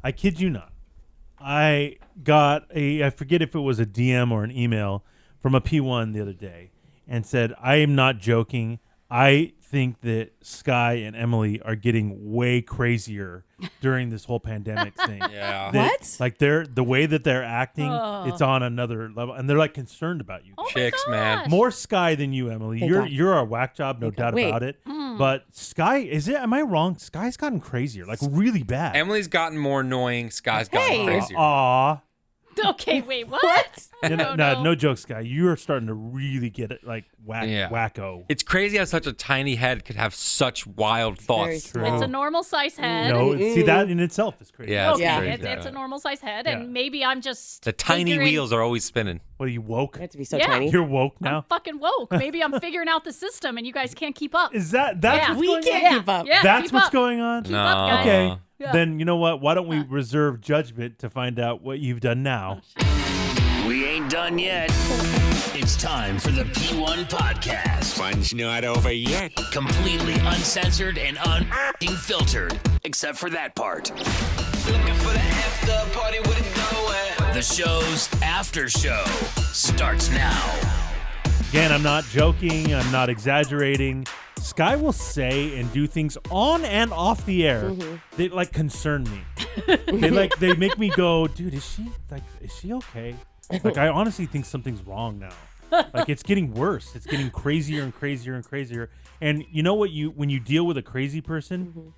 I kid you not. I got I forget if it was a DM or an email from a P1 the other day and said, I am not joking. I think that Sky and Emily are getting way crazier during this whole pandemic thing. Yeah. What? Like the way that they're acting, it's on another level, and they're like concerned about you. Oh Chicks, my man. gosh. More Sky than you, Emily. Thank you're God. you're a whack job, no doubt Wait. about it. But Sky, am I wrong? Sky's gotten crazier, like really bad. Emily's gotten more annoying. Sky's Hey. gotten crazier. Aw. Okay, wait, what? What? I No, don't no, know. no joke, Sky. You're starting to really get it like Yeah. wacko. It's crazy how such a tiny head could have such wild Very thoughts. true. It's a normal size head. No, see that in itself is crazy. Yeah, it's Okay, crazy. it's a normal size head, Yeah. and maybe I'm just The tiny figuring- wheels are always spinning. What are you woke? You have to be so Yeah. tiny. You're woke I'm now. fucking woke. Maybe I'm figuring out the system, and you guys can't keep up. Is that's Yeah. what's We going can't on? keep up. Yeah, That's keep what's up. going on. Keep up, guys. Okay. Yeah. Then you know what? Why don't we reserve judgment to find out what you've done now? We ain't done yet. It's time for the P1 podcast. Fun's not over yet. Completely uncensored and unfiltered, except for that part. The show's after show starts now. Again, I'm not joking. I'm not exaggerating. Sky will say and do things on and off the air that like concern me. they make me go, dude, is she okay? Like I honestly think something's wrong now. Like it's getting worse. It's getting crazier and crazier and crazier. And you know what? When you deal with a crazy person,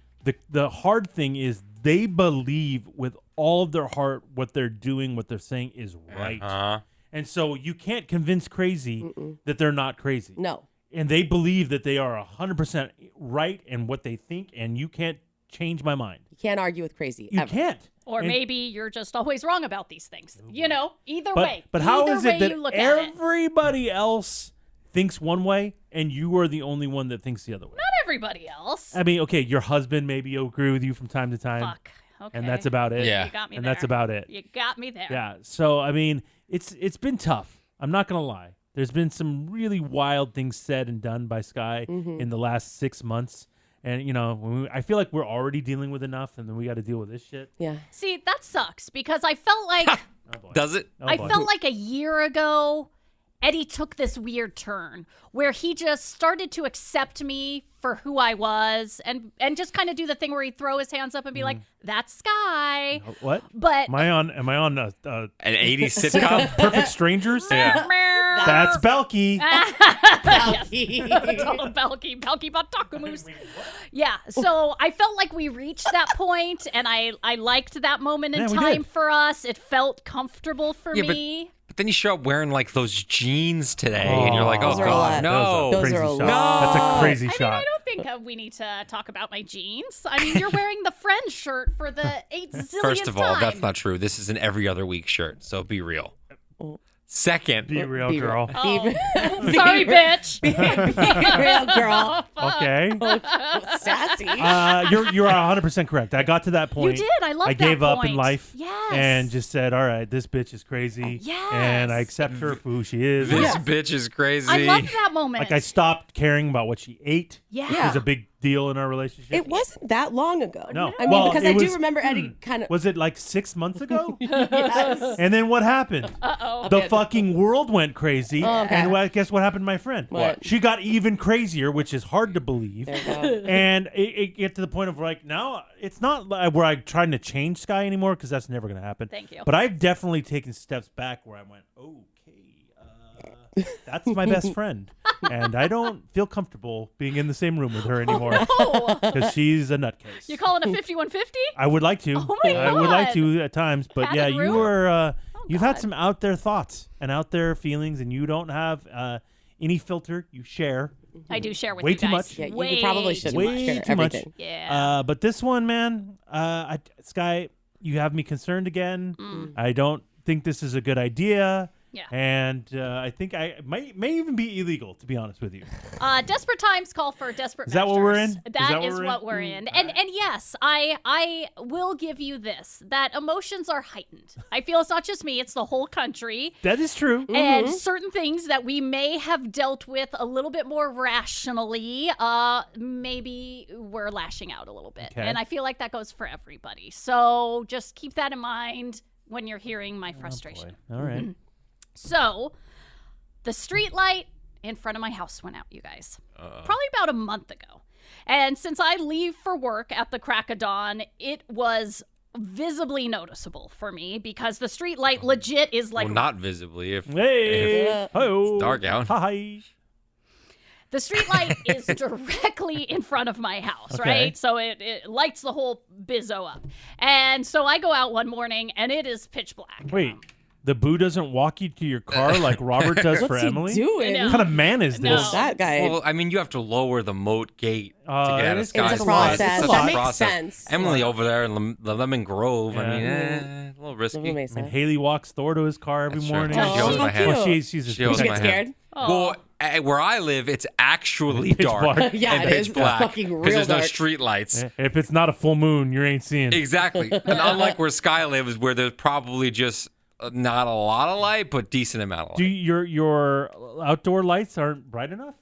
the hard thing is they believe with all of their heart what they're doing, what they're saying is right. Uh-huh. And so you can't convince crazy that they're not crazy. No. And they believe that they are 100% right in what they think, and you can't change my mind. You can't argue with crazy. You ever. can't. Or And- maybe you're just always wrong about these things. You know, either But, way. but how Either is way it that you look at it. everybody else thinks one way, and you are the only one that thinks the other way? Not everybody else. I mean, okay, your husband maybe will agree with you from time to time, Fuck. Okay. and that's about it. Yeah. You got me and there. that's about it. You got me there. Yeah. So I mean, it's been tough. I'm not gonna lie. There's been some really wild things said and done by Sky in the last 6 months, and you know, I feel like we're already dealing with enough, and then we got to deal with this shit. Yeah. See, that sucks because I felt like Oh boy. Does it? Oh, I boy. felt like a year ago Eddie took this weird turn where he just started to accept me for who I was and just kind of do the thing where he'd throw his hands up and be like, "That's Sky." What? But Am I on An 80s sitcom? Perfect Strangers? Yeah. That's Belky. Total Belky Batakumus. Yeah, so I felt like we reached that point, and I liked that moment in Yeah, we time did. for us. It felt comfortable for Yeah, but- me. But then you show up wearing like those jeans today, and you're like, oh, Those are a God, lot. no. Those Crazy are a shot. lot. That's a crazy I mean, shot. I don't think we need to talk about my jeans. I mean, you're wearing the Friends shirt for the 8 zillionth First of all, time. that's not true. This is an every other week shirt, so be real. Second, Be real, Be girl. Oh. Be- Sorry, bitch. Be real, girl. Okay. Sassy. You're 100% correct. I got to that point. You did. I love I that gave up in point. life. Yes. And just said, all right, this bitch is crazy. Yes. And I accept her for who she is. this Yes. bitch is crazy. I love that moment. Like I stopped caring about what she ate. Yeah. Which was a big deal in our relationship. It wasn't that long ago. No. I mean, Well, because it I do was- remember Eddie kind of. Was it like 6 months ago? Yes. And then what happened? Uh-oh. The fucking world went crazy. Oh, okay. And guess what happened to my friend? What? She got even crazier, which is hard to believe. There you go. And it get to the point of like, now it's not like where I'm trying to change Sky anymore because that's never going to happen. Thank you. But I've definitely taken steps back where I went, okay, that's my best friend. And I don't feel comfortable being in the same room with her anymore Oh, because she's a nutcase. you calling a 5150? I would like to. Oh my I would like God. to at times, but yeah, Padded you room? were. You've had God. some out there thoughts and out there feelings, and you don't have any filter. You share I do share with Way you too guys. much. Yeah, you Way probably too shouldn't much. way share too much. everything. Yeah. But this one, man, Sky, you have me concerned again. I don't think this is a good idea. Yeah. And I think I may even be illegal, to be honest with you. Desperate times call for desperate Is that what we're in? measures. Is That that what is we're what in? we're in. And yes, I will give you this, that emotions are heightened. I feel it's not just me, it's the whole country. That is true. And certain things that we may have dealt with a little bit more rationally, maybe we're lashing out a little bit. Okay. And I feel like that goes for everybody. So just keep that in mind when you're hearing my frustration. Boy. All right. So the street light in front of my house went out, you guys. Probably about a month ago. And since I leave for work at the crack of dawn, it was visibly noticeable for me because the street light legit is like... Well, not visibly. If Hey. Hi-oh. it's dark out. Hi. The street light is directly in front of my house, Okay. right? So it lights the whole bizzo up. And so I go out one morning and it is pitch black. Wait. The boo doesn't walk you to your car like Robert does for What's Emily? he doing? I know. What kind of man is No. this? That guy. Well, I mean, you have to lower the moat gate to get out of it's Sky's a lot. process. It's That a makes process. sense. Emily over there in the Lemon Grove. I Yeah. mean, a little risky. Doesn't make And sense. Haley walks Thor to his car every That's true. morning. She holds Oh, my how hand. Well, she's She holds You my get hand. scared? Well, where I live, it's actually Pitch dark. black. Yeah, and it pitch is black fucking real because there's no dark. street lights. If it's not a full moon, you ain't seeing. Exactly. And unlike where Sky lives, where there's probably just not a lot of light, but decent amount of light. Do your outdoor lights aren't bright enough?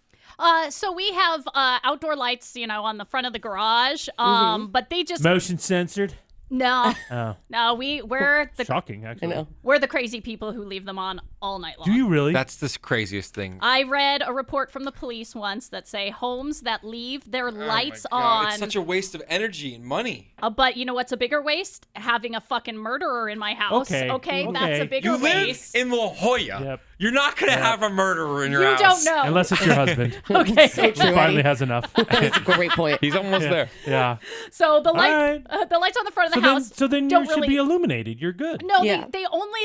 So we have outdoor lights, on the front of the garage, but they just... Motion censored. No. Oh, No, we're the shocking, actually. I know. we're the crazy people who leave them on all night long. Do you really? That's the craziest thing. I read a report from the police once that say homes that leave their lights Oh my God, on. It's such a waste of energy and money. But you know what's a bigger waste? Having a fucking murderer in my house. Okay. That's a bigger You live waste. in La Jolla. Yep. You're not going to have a murderer in your You house. don't know. Unless it's your husband. Okay. So true, He finally Eddie. has enough. That's a great point. He's almost there. Yeah. So the lights, right. the lights on the front of So the house. then you don't should really, be illuminated. You're good. No, Yeah. they only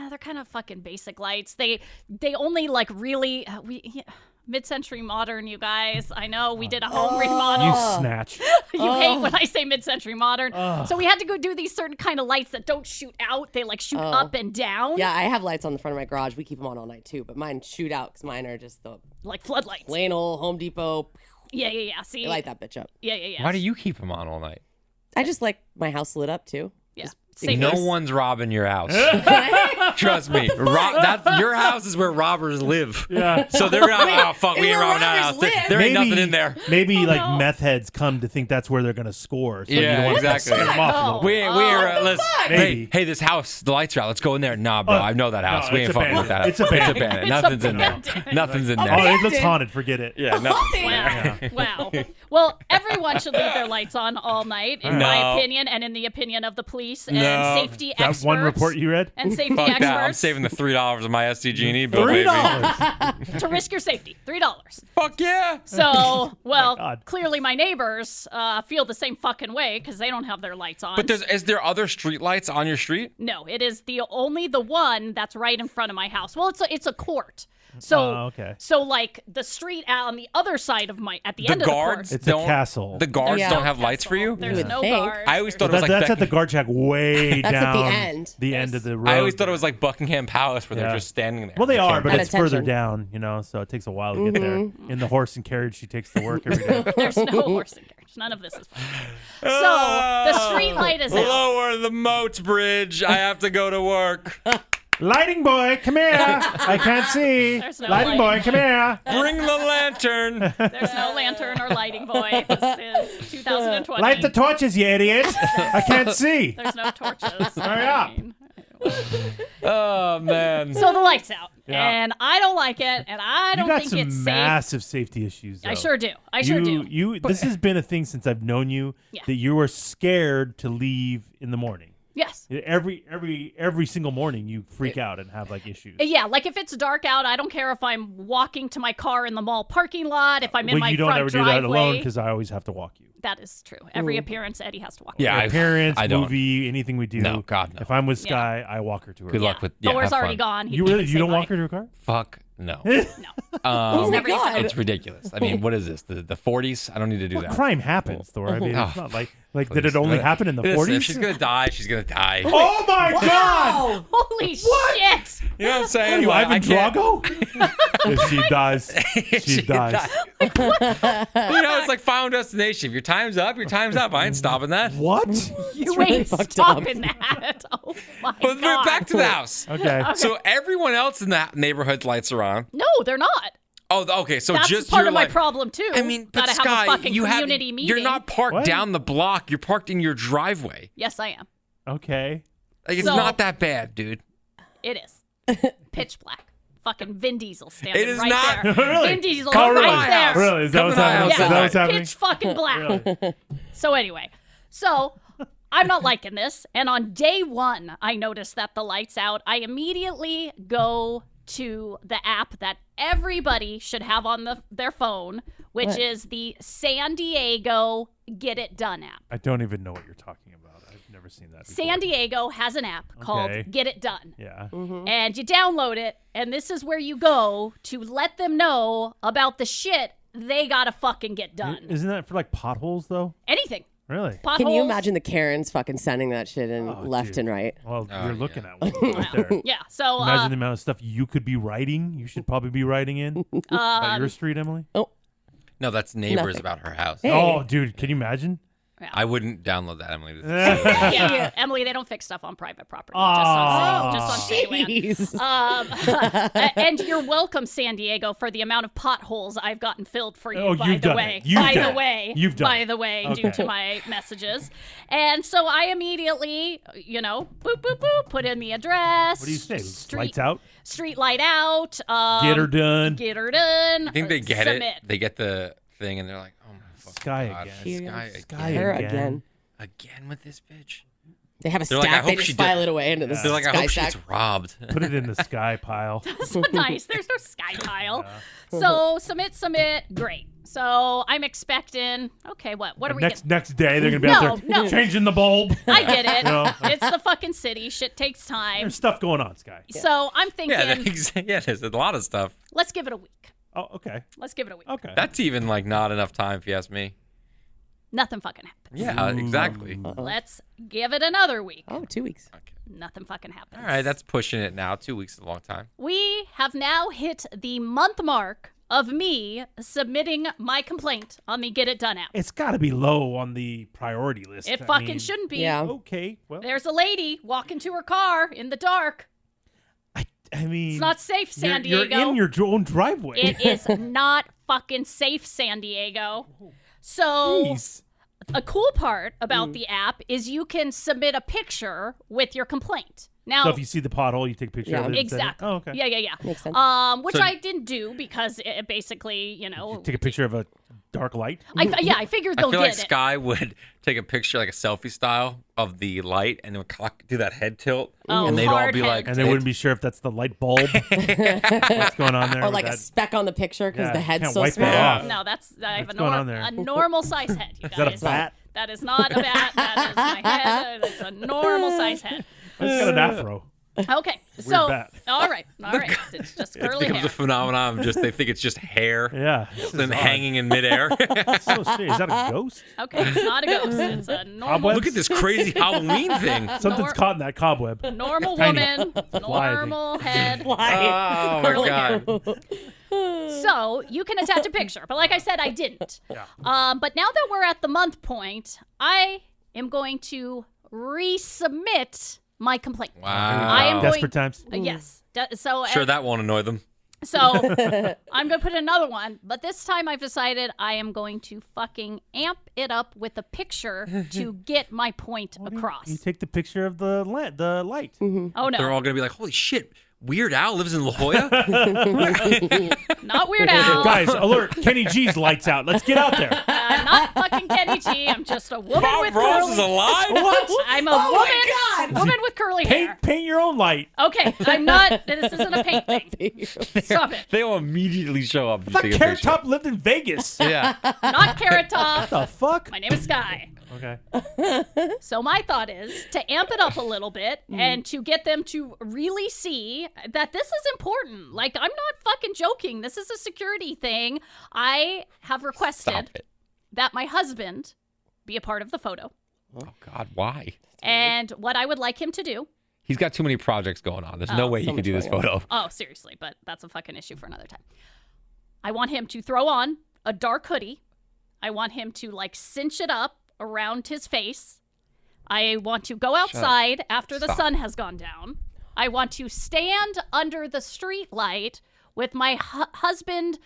they're kind of fucking basic lights. They only really mid-century modern, you guys. I know we did a home remodel. You snatch. You hate when I say mid-century modern. So we had to go do these certain kind of lights that don't shoot out. They shoot up and down. Yeah, I have lights on the front of my garage. We keep them on all night too, but mine shoot out because mine are just the Like floodlights. plain old Home Depot. Yeah. See? I light that bitch up. Yeah. Why do you keep him on all night? I just like my house lit up too. Yeah. Just Safe No house. one's robbing your house. Trust me. Your house is where robbers live. Yeah. So they're not, oh, fuck, we and ain't where robbing that house. robbers There, live. there ain't nothing in there. Maybe like no. meth heads come to think that's where they're gonna score. So Yeah, you want exactly. to scare them off a little. Let's, Maybe. hey, this house, the lights are out. Let's go in there. Nah, bro, I know that house. no, we ain't it's fucking with that. abandoned. It's abandoned. abandoned. It's Nothing's in there. abandoned. Nothing's in Oh, there. it looks Abandoned. haunted. Forget it. Yeah, nothing. Wow. Well, everyone should leave their lights on all night, in my No. opinion, and in the opinion of the police and No. safety That experts. one report you read. and safety Fuck experts. that. I'm saving the $3 of my SDG&E bill, baby. $3. to risk your safety. $3. Fuck yeah. So, well, God. clearly my neighbors feel the same fucking way because they don't have their lights on. But is there other street lights on your street? No, it is only the one that's right in front of my house. Well, it's a court. So Okay. So the street out on the other side of at the The end guards of It's a don't. castle. The guards Yeah. don't have lights for you. There's would no think. guards. I always thought it That, was like that's at the guard shack way That's down at the end. the end of the road. I always thought it was like Buckingham Palace where Yeah. they're just standing there. Well, they are, can't- but At it's further attention. down, so it takes a while to get there. In the horse and carriage she takes to work every day. There's no horse and carriage. None of this is fun. So the street light is out. Lower the moat bridge. I have to go to work. Lighting boy, come here. I can't see. There's no Lighting boy, come here. Bring the lantern. There's no lantern or lighting boy. This is 2020. Light the torches, you idiot. I can't see. There's no torches. Hurry up. Oh man. So the light's out, Yeah. and I don't like it, and I You don't got think some it's safe. massive safety issues. I though. sure do. I sure do. This has been a thing since I've known you Yeah. that you are scared to leave in the morning. Yes. Every single morning you freak out and have like issues. Yeah, like if it's dark out, I don't care if I'm walking to my car in the mall parking lot, if I'm in Well, my you don't front ever driveway. do that alone because I always have to walk you. That is true. Every appearance, Eddie has to walk. Yeah, My parents, I don't. movie, anything we do. No, God, no. If I'm with Sky, I walk her to her. Good car. luck with. Thor's have already fun. gone. He You can't really? say You don't bye. walk her to her car? Fuck No. Oh my God. It's ridiculous. I mean, what is this? The 40s? I don't need to do that. Crime happens, Thor. I mean, it's not like did it only happen in the Listen, 40s? If she's going to die, she's going to die. Oh my God! Holy shit! You know what I'm saying? Are you Like, Ivan I can't- Drago? If she dies, she dies. You know, it's like Final Destination. If your time's up, your time's up. I ain't stopping that. What? You really ain't fucked up. stopping that. Oh my But God. back to the house. Okay. So everyone else in that neighborhood's lights are on. No, they're not. Oh, okay. So That's just part you're of my like, problem too. I mean, but gotta Sky, have a fucking you community meeting. You're not parked What? down the block. You're parked in your driveway. Yes, I am. Okay. Like it's So- not that bad, dude. It is pitch black. Fucking Vin Diesel standing It is right not- there. Really? Vin Diesel Oh, really? right there. Really? Is that Come what's to my happening? house Is that Yeah, what's happening? pitch fucking black. Really? So anyway, I'm not liking this. And on day one, I noticed that the light's out. I immediately go to the app that everybody should have on their phone, which What? is the San Diego Get It Done app. I don't even know what you're talking about. I've never seen that before. San Diego has an app called Okay. Get It Done. Yeah. And you download it, and this is where you go to let them know about the shit they gotta fucking get done. Isn't that for like potholes though? Anything. Really? Potholes. Can you imagine the Karens fucking sending that shit in Oh, left dude. and right? Well, Oh, you're yeah. looking at one right there. Yeah, so Imagine the amount of stuff you could be writing. You should probably be writing in about your street, Emily. No, that's neighbors Nothing. about her house. Hey. Oh, dude, can you imagine? I wouldn't download that, Emily. yeah, Emily, they don't fix stuff on private property. Just on city land. Jeez. And you're welcome, San Diego, for the amount of potholes I've gotten filled for you. Oh, by you've the done way, it. You've by done the it. way, You've done by it. the way, Okay. due to my messages, and so I immediately, boop boop boop, put in the address. What do you say? Street, Lights out? Street light out. Get her done. Get her done. I think they get submit. it. They get the thing, and they're like, "Oh my fucking Sky God, again. Sky Sky again. Her again. again. Again with this bitch." They have a They're like, I stack. They hope just she file did- it away into the They're like, "I sky hope she stack. gets robbed." Put it in the sky pile. So nice. There's no sky tile. So submit. Great. So I'm expecting. Okay, what are we? Next day, they're gonna be out there No. changing the bulb. I get it. No. It's the fucking city. Shit takes time. There's stuff going on, Sky. So I'm thinking, Yeah, there's a lot of stuff. let's give it a week. Oh, okay. Let's give it a week. Okay. That's even like not enough time, if you ask me. Nothing fucking happens. Yeah, exactly. Let's give it another week. Oh, 2 weeks. Nothing fucking happens. All right, that's pushing it now. 2 weeks is a long time. We have now hit the month mark of me submitting my complaint on the Get It Done app. It's got to be low on the priority list. It I fucking mean, shouldn't be. Yeah. Okay. Well, There's a lady walking to her car in the dark. I mean, It's not safe, San you're Diego. in your own driveway. It is not fucking safe, San Diego. So Jeez. a cool part about the app is you can submit a picture with your complaint. Now, So if you see the pothole, you take a picture of it. and send it? exactly. Oh, okay. Yeah. Makes sense. Which So- I didn't do because it basically, Take a picture of a dark light. I figured I they'll feel get like it. Sky would take a picture, like a selfie style, of the light, and then do that head tilt, Oh, and they'd all hard be head like, And they wouldn't be sure if that's the light bulb. What's going on there? Or with like a that? speck on the picture because Yeah, the head's can't so wipe that small. off. No, I have What's going on there? a normal size head. You Is that a guys. bat? That is not a bat. That is my head. It's a normal size head. It's got an afro. Okay, so bat. all right, it's just it curly becomes hair. a phenomenon of just they think it's just hair, Yeah. then hanging in midair. So strange. Is that a ghost? Okay, it's not a ghost. It's a normal, Cobwebs? Look at this crazy Halloween thing. Something's caught in that cobweb. normal Tiny. woman, Fly, I think. normal head. Oh my Curly god. So you can attach a picture, but like I said, I didn't. Yeah. But now that we're at the month point, I am going to resubmit my complaint. Wow. I am Desperate going. times. Yes. So Sure, that won't annoy them. So I'm going to put another one, but this time I've decided I am going to fucking amp it up with a picture to get my point across. You take the picture of the light. Oh no, They're all gonna be like, "Holy shit, Weird Al lives in La Jolla." not Weird Al. Guys, alert! Kenny G's lights out. Let's get out there. Not fucking Kenny G. I'm just a woman Bob with Ross curly. is alive. What? I'm a woman with curly hair. Paint your own light. Okay, I'm not. This isn't a paint thing. Stop it. They will immediately show up. I thought Carrot Top lived in Vegas. Yeah. Not Carrot Top. The fuck? My name is Sky. Okay. So my thought is to amp it up a little bit and to get them to really see that this is important. Like, I'm not fucking joking. This is a security thing. I have requested that my husband be a part of the photo. Oh, God, why? And what I would like him to do. He's got too many projects going on. There's no way he could do this photo. Oh, seriously, but that's a fucking issue for another time. I want him to throw on a dark hoodie. I want him to, like, cinch it up around his face. I want to go outside after the sun has gone down. I want to stand under the street light with my husband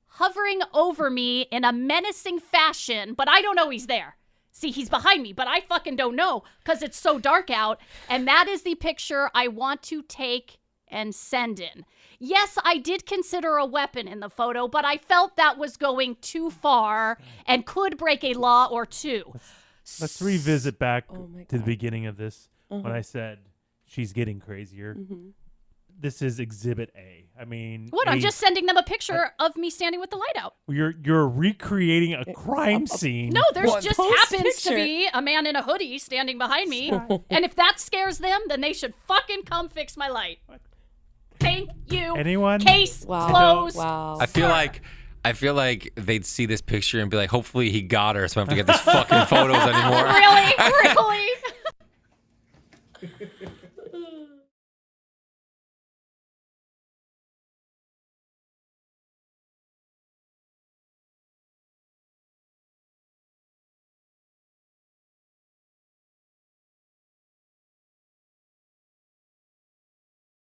hovering over me in a menacing fashion, but I don't know he's there. See, he's behind me, but I fucking don't know because it's so dark out. And that is the picture I want to take and send in. Yes, I did consider a weapon in the photo, but I felt that was going too far and could break a law or two. Let's revisit back to the beginning of this when I said she's getting crazier. This is Exhibit A. I mean, what? I'm just sending them a picture of me standing with the light out. You're recreating a crime scene. No, there's just happens to be a man in a hoodie standing behind me, and if that scares them, then they should fucking come fix my light. Thank you. Anyone? Case closed. Wow. I feel like they'd see this picture and be like, hopefully he got her, so I don't have to get these fucking photos anymore. Really?